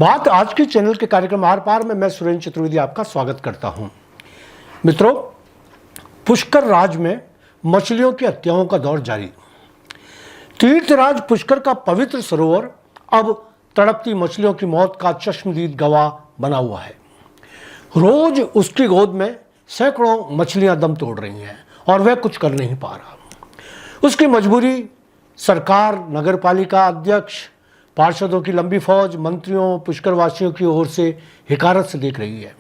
बात आज के चैनल के कार्यक्रम आर पार में मैं सुरेंद्र चतुर्वेदी आपका स्वागत करता हूं। मित्रों, पुष्कर राज में मछलियों की हत्याओं का दौर जारी। तीर्थराज पुष्कर का पवित्र सरोवर अब तड़पती मछलियों की मौत का चश्मदीद गवाह बना हुआ है। रोज उसकी गोद में सैकड़ों मछलियां दम तोड़ रही हैं और वह कुछ कर नहीं पा रहा। उसकी मजबूरी सरकार, नगरपालिका अध्यक्ष, पार्षदों की लंबी फौज, मंत्रियों, पुष्करवासियों की ओर से हिकारत से देख रही है।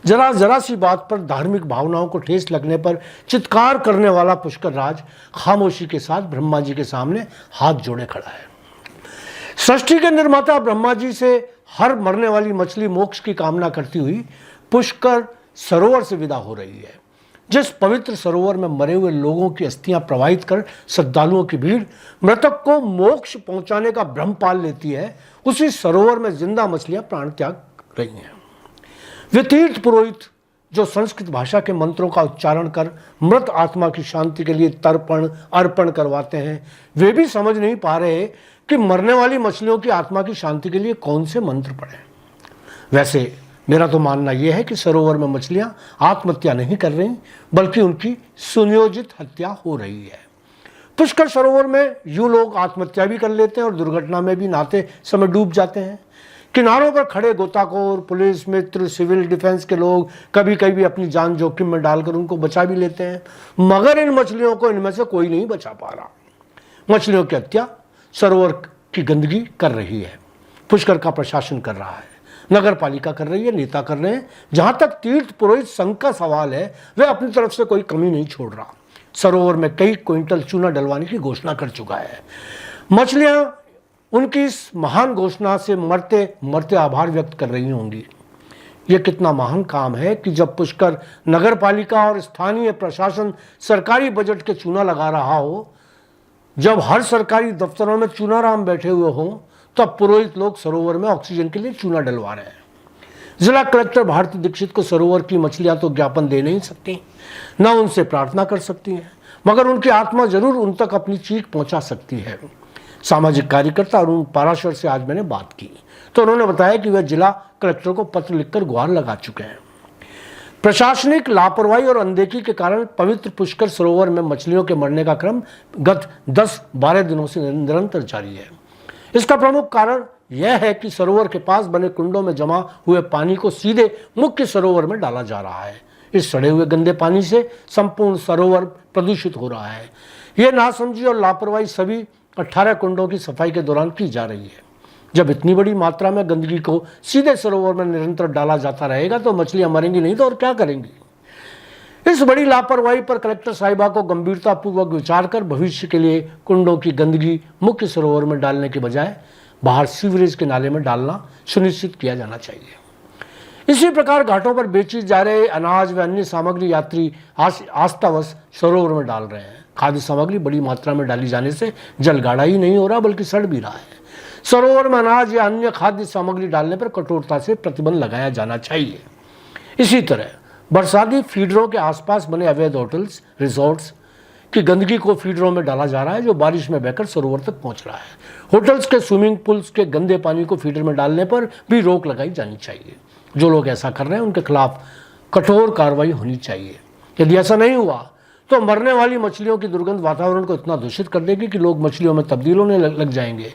जरा सी बात पर धार्मिक भावनाओं को ठेस लगने पर चित्कार करने वाला पुष्कर राज खामोशी के साथ ब्रह्मा जी के सामने हाथ जोड़े खड़ा है। सृष्टि के निर्माता ब्रह्मा जी से हर मरने वाली मछली मोक्ष की कामना करती हुई पुष्कर सरोवर से विदा हो रही है। जिस पवित्र सरोवर में मरे हुए लोगों की अस्थियां प्रवाहित कर श्रद्धालुओं की भीड़ मृतक को मोक्ष पहुंचाने का भ्रम पाल लेती है, उसी सरोवर में जिंदा मछलियां प्राण त्याग रही हैं। वे तीर्थ पुरोहित जो संस्कृत भाषा के मंत्रों का उच्चारण कर मृत आत्मा की शांति के लिए तर्पण अर्पण करवाते हैं, वे भी समझ नहीं पा रहे कि मरने वाली मछलियों की आत्मा की शांति के लिए कौन से मंत्र पढ़ें। वैसे मेरा तो मानना यह है कि सरोवर में मछलियां आत्महत्या नहीं कर रही, बल्कि उनकी सुनियोजित हत्या हो रही है। पुष्कर सरोवर में यूं लोग आत्महत्या भी कर लेते हैं और दुर्घटना में भी नहाते समय डूब जाते हैं। किनारों पर खड़े गोताखोर, पुलिस मित्र, सिविल डिफेंस के लोग कभी कभी अपनी जान जोखिम में डालकर उनको बचा भी लेते हैं, मगर इन मछलियों को इनमें से कोई नहीं बचा पा रहा। मछलियों की हत्या सरोवर की गंदगी कर रही है, पुष्कर का प्रशासन कर रहा है, नगर पालिका कर रही है, नेता कर रहे हैं। जहां तक तीर्थ पुरोहित संघ का सवाल है, वह अपनी तरफ से कोई कमी नहीं छोड़ रहा। सरोवर में कई क्विंटल चूना डलवाने की घोषणा कर चुका है। मछलियां उनकी इस महान घोषणा से मरते मरते आभार व्यक्त कर रही होंगी। यह कितना महान काम है कि जब पुष्कर नगर पालिका और स्थानीय प्रशासन सरकारी बजट के चूना लगा रहा हो, जब हर सरकारी दफ्तरों में चूनाराम बैठे हुए हों, तब पुरोहित लोग सरोवर में ऑक्सीजन के लिए चूना डलवा रहे हैं। जिला कलेक्टर भारती दीक्षित को सरोवर की मछलियां तो ज्ञापन दे नहीं सकती, न उनसे प्रार्थना कर सकती हैं, मगर उनकी आत्मा जरूर उन तक अपनी चीख पहुंचा सकती है। सामाजिक कार्यकर्ता अरुण पाराशर से आज मैंने बात की तो उन्होंने बताया कि वह जिला कलेक्टर को पत्र लिखकर गुहार लगा चुके हैं। प्रशासनिक लापरवाही और अनदेखी के कारण पवित्र पुष्कर सरोवर में मछलियों के मरने का क्रम गत 10-12 दिनों से निरंतर जारी है। इसका प्रमुख कारण यह है कि सरोवर के पास बने कुंडों में जमा हुए पानी को सीधे मुख्य सरोवर में डाला जा रहा है। इस सड़े हुए गंदे पानी से संपूर्ण सरोवर प्रदूषित हो रहा है। यह नासमझी और लापरवाही सभी 18 कुंडों की सफाई के दौरान की जा रही है। जब इतनी बड़ी मात्रा में गंदगी को सीधे सरोवर में निरंतर डाला जाता रहेगा तो मछलियां मरेंगी नहीं तो और क्या करेंगी। इस बड़ी लापरवाही पर कलेक्टर साहिबा को गंभीरतापूर्वक विचार कर भविष्य के लिए कुंडों की गंदगी मुख्य सरोवर में डालने के बजाय बाहर सीवरेज के नाले में डालना सुनिश्चित किया जाना चाहिए। इसी प्रकार घाटों पर बेची जा रहे अनाज व अन्य सामग्री यात्री आस्थावश सरोवर में डाल रहे हैं। खाद्य सामग्री बड़ी मात्रा में डाली जाने से जल गाढ़ा ही नहीं हो रहा बल्कि सड़ भी रहा है। सरोवर में अनाज या अन्य खाद्य सामग्री डालने पर कठोरता से प्रतिबंध लगाया जाना चाहिए। इसी तरह बरसाती फीडरों के आसपास बने अवैध होटल्स, रिजॉर्ट्स की गंदगी को फीडरों में डाला जा रहा है जो बारिश में बहकर सरोवर तक पहुंच रहा है। होटल्स के स्विमिंग पूल्स के गंदे पानी को फीडर में डालने पर भी रोक लगाई जानी चाहिए। जो लोग ऐसा कर रहे हैं उनके खिलाफ कठोर कार्रवाई होनी चाहिए। यदि ऐसा नहीं हुआ तो मरने वाली मछलियों की दुर्गंध वातावरण को इतना दूषित कर देगी कि लोग मछलियों में तब्दील होने लग जाएंगे।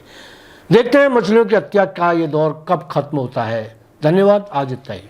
देखते हैं मछलियों की हत्या का ये दौर कब खत्म होता है। धन्यवाद, आज इतना ही।